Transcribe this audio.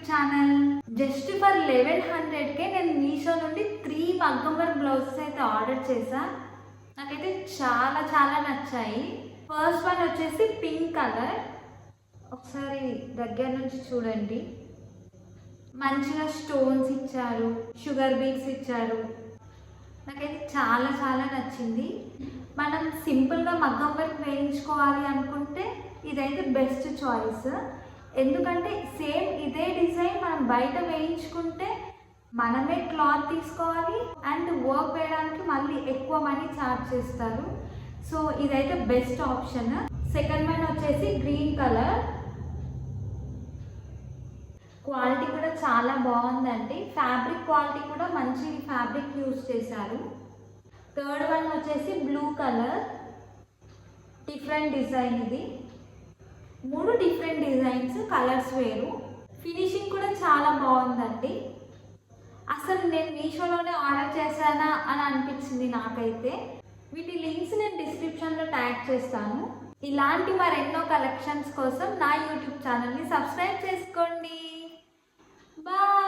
Channel. Just for 1100కే నేను మీషో నుండి 3 మగ్గం వర్క్ బ్లౌజెస్ అయితే ఆర్డర్ చేశా. నాకైతే చాలా చాలా నచ్చాయి. ఫస్ట్ వన్ వచ్చేసి పింక్ కలర్. ఒకసారి దగ్గర నుంచి చూడండి. మంచిగా స్టోన్స్ ఇచ్చారు, షుగర్ బీడ్స్ ఇచ్చారు. నాకైతే చాలా చాలా నచ్చింది. మనం సింపుల్గా మగ్గం వర్క్ వేయించుకోవాలి అనుకుంటే ఇదైతే బెస్ట్ చాయిస్. ఎందుకంటే సేమ్ ఇదే డిజైన్ మనం బయట వేయించుకుంటే మనమే క్లాత్ తీసుకోవాలి అండ్ వర్క్ వేయడానికి మళ్ళీ ఎక్కువ మనీ ఛార్జ్ చేస్తారు. సో ఇదైతే బెస్ట్ ఆప్షన్. సెకండ్ వన్ వచ్చేసి గ్రీన్ కలర్. క్వాలిటీ కూడా చాలా బాగుందండి. ఫ్యాబ్రిక్ క్వాలిటీ కూడా మంచి ఫ్యాబ్రిక్ యూజ్ చేశారు. థర్డ్ వన్ వచ్చేసి బ్లూ కలర్. Different design. ఇది 3 డిఫరెంట్ డిజైన్స్, కలర్స్ వేరు. ఫినిషింగ్ కూడా చాలా బాగుందండి. అసలు నేను మీషోలోనే ఆర్డర్ చేశానా అని అనిపించింది నాకైతే. వీటి లింక్స్ నేను డిస్క్రిప్షన్లో ట్యాగ్ చేస్తాను. ఇలాంటి మరెన్నో కలెక్షన్స్ కోసం నా యూట్యూబ్ ఛానల్ని సబ్స్క్రైబ్ చేసుకోండి. బాయ్.